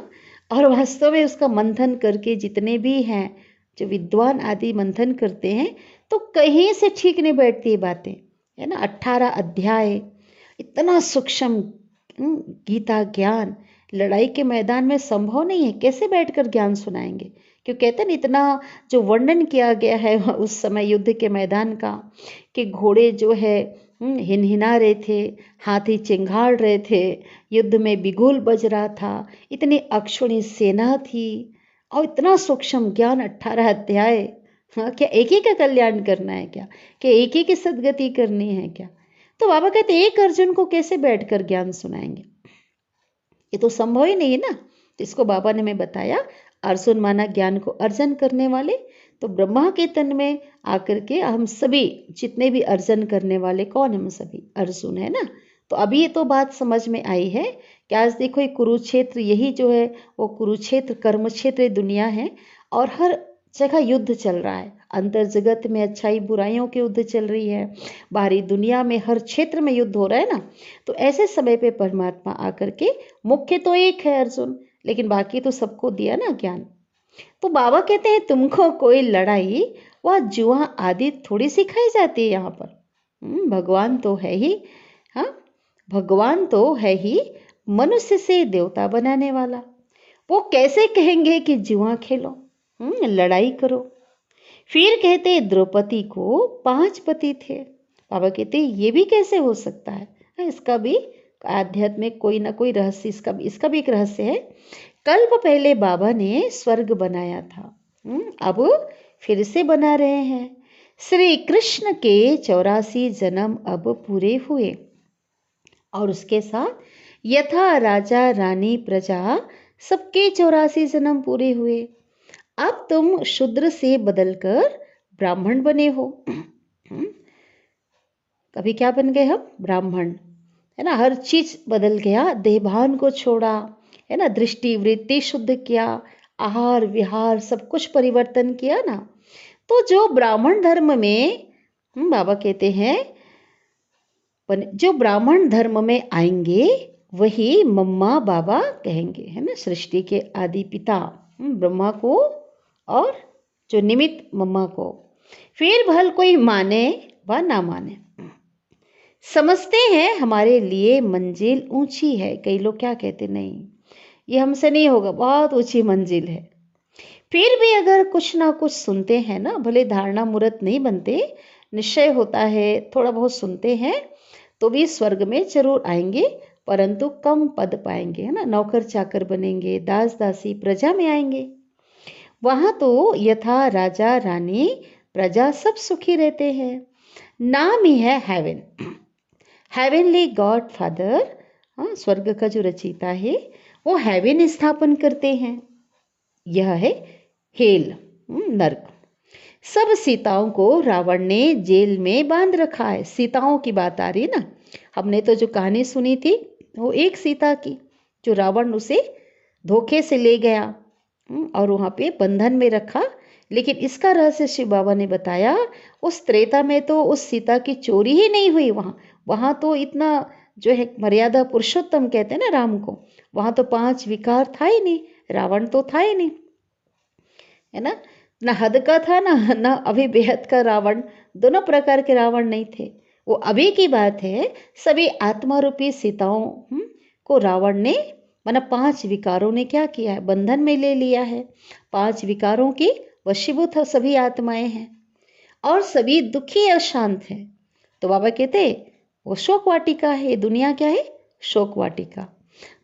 और वास्तव में उसका मंथन करके जितने भी हैं जो विद्वान आदि मंथन करते हैं तो कहीं से ठीक नहीं बैठती ये बातें, है ना। 18 अध्याय, इतना सूक्ष्म गीता ज्ञान लड़ाई के मैदान में संभव नहीं है। कैसे बैठकर ज्ञान सुनाएंगे? क्यों कहते हैं इतना जो वर्णन किया गया है उस समय युद्ध के मैदान का, कि घोड़े जो है हिनहिना रहे थे, हाथी चिंगाड़ रहे थे, युद्ध में बिगुल बज रहा था, इतनी अक्षुणी सेना थी, और इतना सूक्ष्म ज्ञान 18 अध्याय। हाँ, क्या एक ही का कल्याण करना है क्या? क्या एक ही की सदगति करनी है क्या? तो बाबा कहते एक अर्जुन को कैसे बैठकर ज्ञान सुनाएंगे? ये तो संभव ही नहीं है ना। तो इसको बाबा ने मैं बताया, अर्जुन माना ज्ञान को अर्जन करने वाले। तो ब्रह्मा के तन में आकर के हम सभी जितने भी अर्जन करने वाले कौन, हम सभी अर्जुन है ना। तो अभी ये तो बात समझ में आई है कि आज देखो ये कुरुक्षेत्र, यही जो है वो कुरुक्षेत्र कर्म क्षेत्र दुनिया है, और हर जगह युद्ध चल रहा है। अंतर जगत में अच्छाई बुराइयों की युद्ध चल रही है, बाहरी दुनिया में हर क्षेत्र में युद्ध हो रहा है ना। तो ऐसे समय पे परमात्मा आकर के, मुख्य तो एक है अर्जुन, लेकिन बाकी तो सबको दिया ना ज्ञान। तो बाबा कहते हैं तुमको कोई लड़ाई व जुआ आदि थोड़ी सिखाई जाती है यहाँ पर। भगवान तो है ही, हाँ भगवान तो है ही मनुष्य से देवता बनाने वाला। वो कैसे कहेंगे कि जुआ खेलो, लड़ाई करो? फिर कहते द्रौपदी को 5 पति थे। बाबा कहते ये भी कैसे हो सकता है? इसका भी आध्यात्म में कोई ना कोई रहस्य, इसका भी एक रहस्य है। कल्प पहले बाबा ने स्वर्ग बनाया था, अब फिर से बना रहे हैं। श्री कृष्ण के 84 जन्म अब पूरे हुए, और उसके साथ यथा राजा रानी प्रजा सबके 84 जन्म पूरे हुए। अब तुम शूद्र से बदलकर ब्राह्मण बने हो। कभी क्या बन गए हम? ब्राह्मण, है ना। हर चीज बदल गया, देहभान को छोड़ा, है ना, दृष्टि वृत्ति शुद्ध किया, आहार विहार सब कुछ परिवर्तन किया ना। तो जो ब्राह्मण धर्म में, बाबा कहते हैं जो ब्राह्मण धर्म में आएंगे वही मम्मा बाबा कहेंगे, है ना। सृष्टि के आदि पिता ब्रह्मा को, और जो निमित्त मम्मा को। फिर भल कोई माने व ना माने, समझते हैं हमारे लिए मंजिल ऊंची है। कई लोग क्या कहते, नहीं ये हमसे नहीं होगा, बहुत ऊंची मंजिल है। फिर भी अगर कुछ ना कुछ सुनते हैं ना, भले धारणा मूर्त नहीं बनते, निश्चय होता है, थोड़ा बहुत सुनते हैं, तो भी स्वर्ग में जरूर आएंगे, परंतु कम पद पाएंगे, है ना। नौकर चाकर बनेंगे, दास दासी प्रजा में आएंगे। वहां तो यथा राजा रानी प्रजा सब सुखी रहते हैं। नाम ही है हेवन, हेवनली गॉड फादर, स्वर्ग का जो रचयिता है वो हेवन स्थापन करते हैं। यह है हेल, नरक। सब सीताओं को रावण ने जेल में बांध रखा है। सीताओं की बात आ रही है ना। हमने तो जो कहानी सुनी थी वो एक सीता की, जो रावण उसे धोखे से ले गया और वहाँ पे बंधन में रखा। लेकिन इसका रहस्य शिव बाबा ने बताया, उस त्रेता में तो उस सीता की चोरी ही नहीं हुई। वहाँ तो इतना जो है मर्यादा पुरुषोत्तम कहते हैं ना राम को, वहाँ तो 5 विकार था ही नहीं, रावण तो था ही नहीं, है ना। ना हद का था ना अभी बेहद का रावण, दोनों प्रकार के रावण नहीं थे। वो अभी की बात है। सभी आत्मा रूपी सीताओं को रावण ने, मतलब 5 विकारों ने क्या किया है, बंधन में ले लिया है। 5 विकारों की वशीभूत सभी आत्माएं हैं और सभी दुखी और शांत हैं। तो बाबा कहते वो शोक वाटिका है, ये दुनिया क्या है, शोक वाटिका।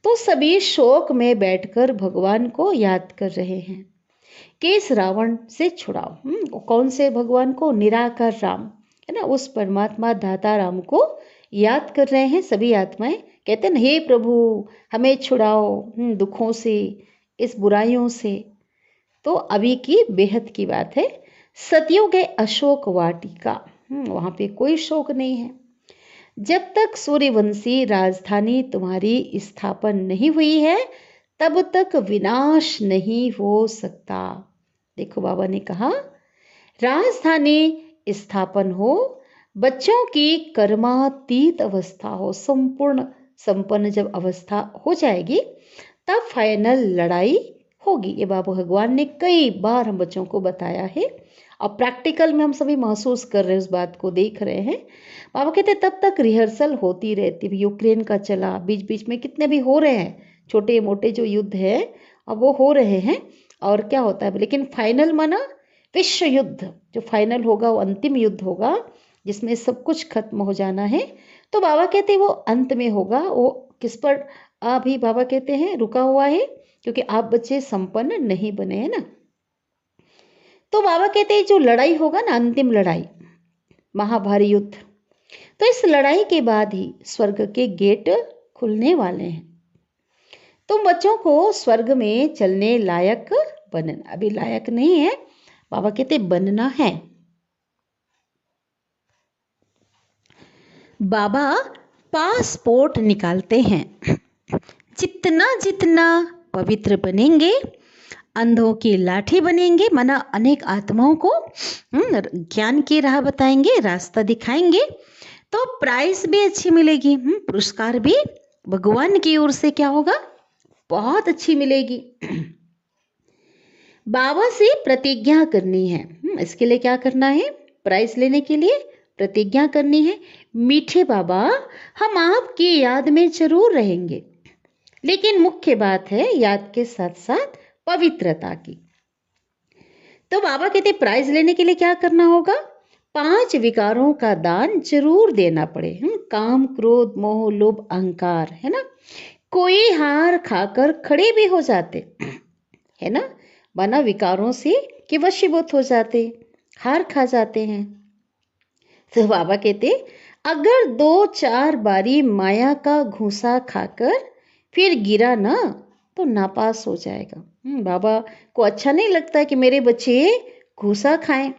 तो सभी शोक में बैठकर भगवान को याद कर रहे हैं कि इस रावण से छुड़ाओ। कौन से भगवान को, निराकार राम है ना, उस परमात्मा दाता राम को याद कर रहे हैं सभी आत्माएं। कहते हैं हे प्रभु हमें छुड़ाओ दुखों से, इस बुराइयों से। तो अभी की बेहद की बात है। सतयुग है अशोक वाटिका, वहां पे कोई शोक नहीं है। जब तक सूर्यवंशी राजधानी तुम्हारी स्थापन नहीं हुई है तब तक विनाश नहीं हो सकता। देखो बाबा ने कहा राजधानी स्थापन हो, बच्चों की कर्मातीत अवस्था हो, संपूर्ण संपन्न जब अवस्था हो जाएगी तब फाइनल लड़ाई होगी। ये बाबा भगवान ने कई बार हम बच्चों को बताया है और प्रैक्टिकल में हम सभी महसूस कर रहे हैं, उस बात को देख रहे हैं। बाबा कहते तब तक रिहर्सल होती रहती। यूक्रेन का चला, बीच बीच में कितने भी हो रहे हैं छोटे मोटे जो युद्ध है, अब वो हो रहे हैं। और क्या होता है, लेकिन फाइनल माना विश्व युद्ध जो फाइनल होगा वो अंतिम युद्ध होगा जिसमें सब कुछ खत्म हो जाना है। तो बाबा कहते हैं वो अंत में होगा। वो किस पर अभी बाबा कहते हैं रुका हुआ है, क्योंकि आप बच्चे संपन्न नहीं बने हैं ना। तो बाबा कहते हैं जो लड़ाई होगा ना, अंतिम लड़ाई, महाभारी युद्ध, तो इस लड़ाई के बाद ही स्वर्ग के गेट खुलने वाले हैं। तुम बच्चों को स्वर्ग में चलने लायक बनना, अभी लायक नहीं है, बाबा कहते बनना है। बाबा पासपोर्ट निकालते हैं। जितना जितना पवित्र बनेंगे, अंधों की लाठी बनेंगे, माना अनेक आत्माओं को ज्ञान की राह बताएंगे, रास्ता दिखाएंगे, तो प्राइस भी अच्छी मिलेगी, पुरस्कार भी भगवान की ओर से क्या होगा, बहुत अच्छी मिलेगी। बाबा से प्रतिज्ञा करनी है। इसके लिए क्या करना है, प्राइस लेने के लिए प्रतिज्ञा करनी है। मीठे बाबा हम आपकी याद में जरूर रहेंगे, लेकिन मुख्य बात है याद के साथ साथ पवित्रता की। तो बाबा कहते प्राइज लेने के लिए क्या करना होगा, 5 विकारों का दान जरूर देना पड़े। काम क्रोध मोह लोभ अहंकार, है ना। कोई हार खाकर खड़े भी हो जाते है ना, माना विकारों से कि वशीभूत हो जाते, हार खा जाते हैं। तो बाबा कहते अगर 2-4 बारी माया का घूसा खाकर फिर गिरा ना तो नापास हो जाएगा। बाबा को अच्छा नहीं लगता कि मेरे बच्चे घूसा खाएं,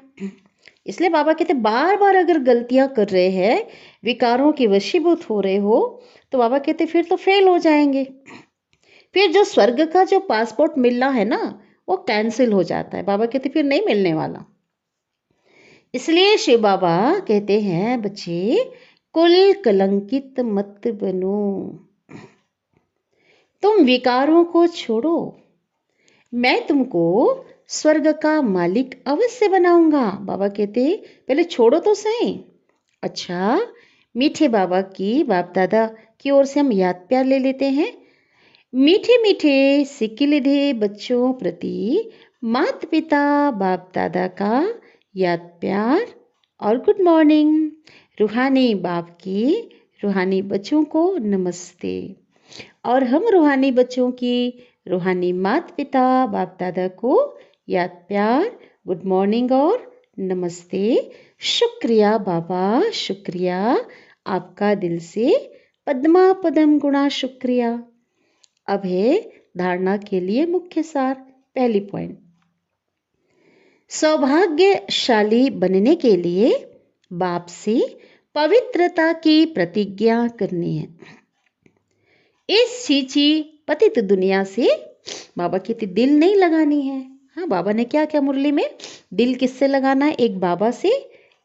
इसलिए बाबा कहते बार बार अगर गलतियां कर रहे हैं, विकारों की वशीभूत हो रहे हो, तो बाबा कहते फिर तो फेल हो जाएंगे। फिर जो स्वर्ग का जो पासपोर्ट मिलना है ना वो कैंसिल हो जाता है। बाबा कहते फिर नहीं मिलने वाला। इसलिए शिव बाबा कहते हैं बच्चे कुल कलंकित मत बनो, तुम विकारों को छोड़ो, मैं तुमको स्वर्ग का मालिक अवश्य बनाऊंगा। बाबा कहते पहले छोड़ो तो सही। अच्छा, मीठे बाबा की बाप दादा की ओर से हम याद प्यार ले लेते हैं। मीठे मीठे सिक्किलिधे बच्चों प्रति माता पिता बाप दादा का याद प्यार और गुड मॉर्निंग। रूहानी बाप की रूहानी बच्चों को नमस्ते, और हम रूहानी बच्चों की रूहानी माता पिता बाप दादा को याद प्यार गुड मॉर्निंग और नमस्ते। शुक्रिया बाबा, शुक्रिया आपका दिल से पद्मा पदम गुणा शुक्रिया। अब है धारणा के लिए मुख्य सार। पहली पॉइंट, सौभाग्यशाली बनने के लिए बाप से पवित्रता की प्रतिज्ञा करनी है। इस छीछी पतित दुनिया से बाबा की दिल नहीं लगानी है। हाँ, बाबा ने क्या क्या मुरली में दिल किससे लगाना है, एक बाबा से,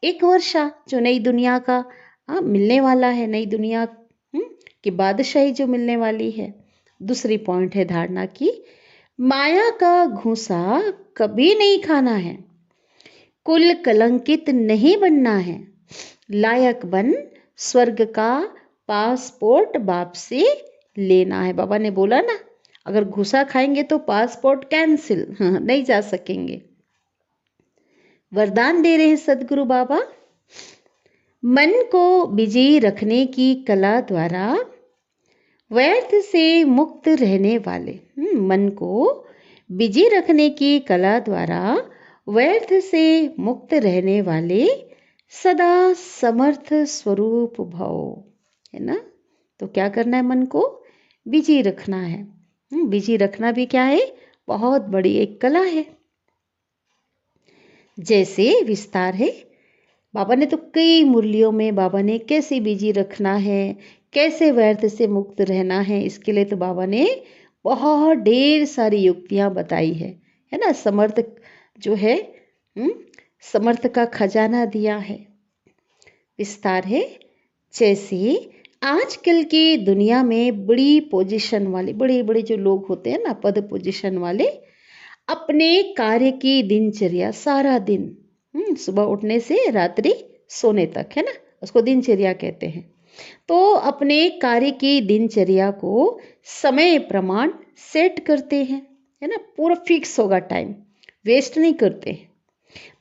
एक वर्षा जो नई दुनिया का मिलने वाला है, नई दुनिया की बादशाही जो मिलने वाली है। दूसरी पॉइंट है धारणा की, माया का घूसा कभी नहीं खाना है, कुल कलंकित नहीं बनना है, लायक बन, स्वर्ग का पासपोर्ट बाप से लेना है। बाबा ने बोला ना, अगर घुसा खाएंगे तो पासपोर्ट कैंसिल, नहीं जा सकेंगे। वरदान दे रहे हैं सदगुरु बाबा, मन को बिजी रखने की कला द्वारा व्यर्थ से मुक्त रहने वाले, मन को बिजी रखने की कला द्वारा व्यर्थ से मुक्त रहने वाले सदा समर्थ स्वरूप भव, है ना। तो क्या करना है, मन को बिजी रखना है। बिजी रखना भी क्या है, बहुत बड़ी एक कला है। जैसे विस्तार है, बाबा ने तो कई मुरलियों में बाबा ने कैसे बिजी रखना है, कैसे व्यर्थ से मुक्त रहना है, इसके लिए तो बाबा ने बहुत ढेर सारी युक्तियां बताई है ना। समर्थ जो है, समर्थ का खजाना दिया है। विस्तार है, जैसे आजकल की दुनिया में बड़ी पोजीशन वाले, बड़े बड़े जो लोग होते हैं ना, पद पोजीशन वाले, अपने कार्य की दिनचर्या सारा दिन, सुबह उठने से रात्रि सोने तक, है ना, उसको दिनचर्या कहते हैं। तो अपने कार्य की दिनचर्या को समय प्रमाण सेट करते हैं, है ना, पूरा फिक्स होगा टाइम, वेस्ट नहीं करते।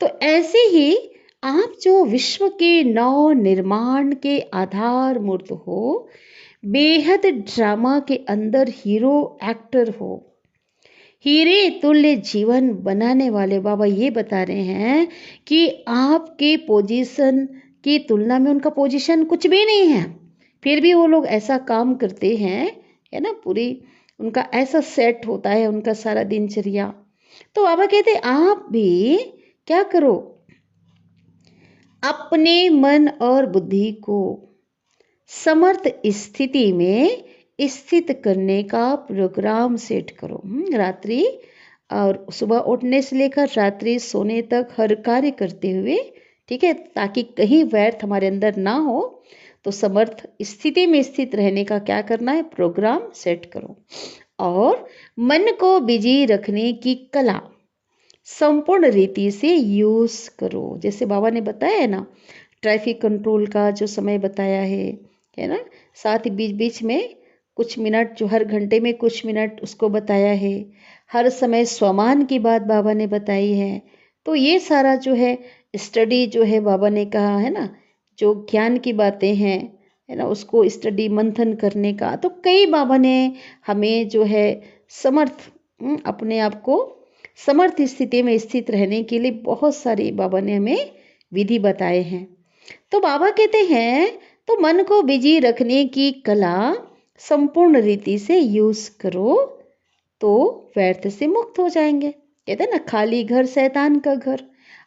तो ऐसे ही आप जो विश्व के नव निर्माण के आधार मूर्त हो, बेहद ड्रामा के अंदर हीरो एक्टर हो, हीरे तुल्य जीवन बनाने वाले बाबा ये बता रहे हैं कि आपके पोजीशन की तुलना में उनका पोजीशन कुछ भी नहीं है, फिर भी वो लोग ऐसा काम करते हैं, है ना, पूरी उनका ऐसा सेट होता है उनका सारा दिनचर्या। तो बाबा कहते आप भी क्या करो, अपने मन और बुद्धि को समर्थ स्थिति में स्थित करने का प्रोग्राम सेट करो। रात्रि और सुबह उठने से लेकर रात्रि सोने तक हर कार्य करते हुए, ठीक है, ताकि कहीं व्यर्थ हमारे अंदर ना हो। तो समर्थ स्थिति में स्थित रहने का क्या करना है, प्रोग्राम सेट करो। और मन को बिजी रखने की कला संपूर्ण रीति से यूज करो। जैसे बाबा ने बताया है ना, ट्रैफिक कंट्रोल का जो समय बताया है ना, साथ ही बीच बीच में कुछ मिनट, जो हर घंटे में कुछ मिनट उसको बताया है। हर समय स्वमान की बात बाबा ने बताई है। तो ये सारा जो है स्टडी जो है बाबा ने कहा है ना, जो ज्ञान की बातें हैं, है ना, उसको स्टडी मंथन करने का। तो कई बाबा ने हमें जो है समर्थ, अपने आप को समर्थ स्थिति में स्थित रहने के लिए बहुत सारी बाबा ने हमें विधि बताए हैं। तो बाबा कहते हैं तो मन को बिजी रखने की कला संपूर्ण रीति से यूज करो तो व्यर्थ से मुक्त हो जाएंगे। कहते हैं ना, खाली घर शैतान का घर।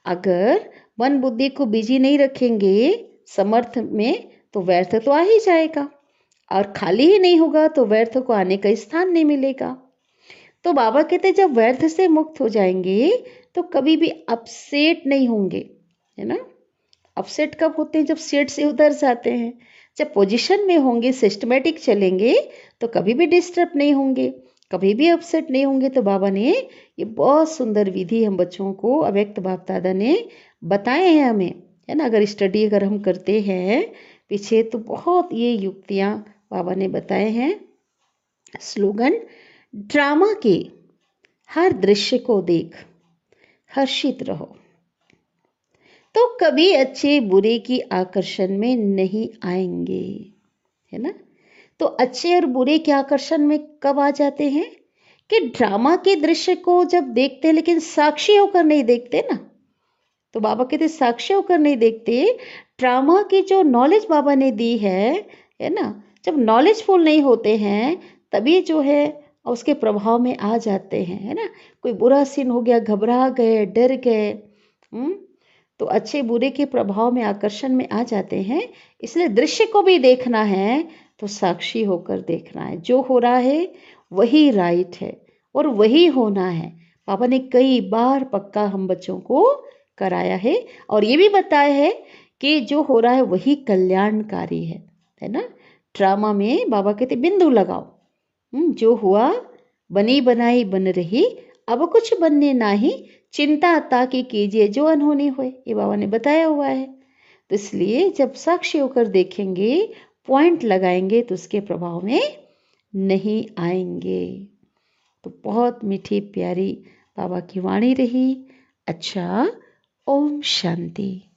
अगर मन बुद्धि को बिजी नहीं रखेंगे समर्थ में तो व्यर्थ तो आ ही जाएगा, और खाली ही नहीं होगा तो व्यर्थ को आने का स्थान नहीं मिलेगा। तो बाबा कहते हैं जब व्यर्थ से मुक्त हो जाएंगे तो कभी भी अपसेट नहीं होंगे, है ना। अपसेट कब होते हैं, जब सीट से उतर जाते हैं। जब पोजीशन में होंगे, सिस्टमेटिक चलेंगे, तो कभी भी डिस्टर्ब नहीं होंगे, कभी भी अपसेट नहीं होंगे। तो बाबा ने ये बहुत सुंदर विधि हम बच्चों को अव्यक्त बाप दादा ने बताए हैं हमें, है ना। अगर स्टडी अगर हम करते हैं पीछे तो बहुत ये युक्तियाँ बाबा ने बताए हैं। स्लोगन, ड्रामा के हर दृश्य को देख हर्षित रहो, तो कभी अच्छे बुरे की आकर्षण में नहीं आएंगे, है ना। तो अच्छे और बुरे के आकर्षण में कब आ जाते हैं कि ड्रामा के दृश्य को जब देखते हैं लेकिन साक्षी होकर नहीं देखते ना। तो बाबा कहते साक्षी होकर नहीं देखते। ड्रामा की जो नॉलेज बाबा ने दी है ना, जब नॉलेजफुल नहीं होते हैं तभी जो है उसके प्रभाव में आ जाते हैं, है ना। कोई बुरा सीन हो गया, घबरा गए, डर गए, तो अच्छे बुरे के प्रभाव में आकर्षण में आ जाते हैं। इसलिए दृश्य को भी देखना है तो साक्षी होकर देखना है। जो हो रहा है वही राइट है और वही होना है। पापा ने कई बार पक्का हम बच्चों को कराया है और ये भी बताया है कि जो हो रहा है वही कल्याणकारी है ना। ड्रामा में बाबा कहते बिंदु लगाओ, जो हुआ बनी बनाई बन रही, अब कुछ बनने नाही, चिंता ताकि कीजिए जो अनहोनी होए, ये बाबा ने बताया हुआ है। तो इसलिए जब साक्षी होकर देखेंगे, पॉइंट लगाएंगे तो उसके प्रभाव में नहीं आएंगे। तो बहुत मीठी प्यारी बाबा की वाणी रही। अच्छा, ओम शांति।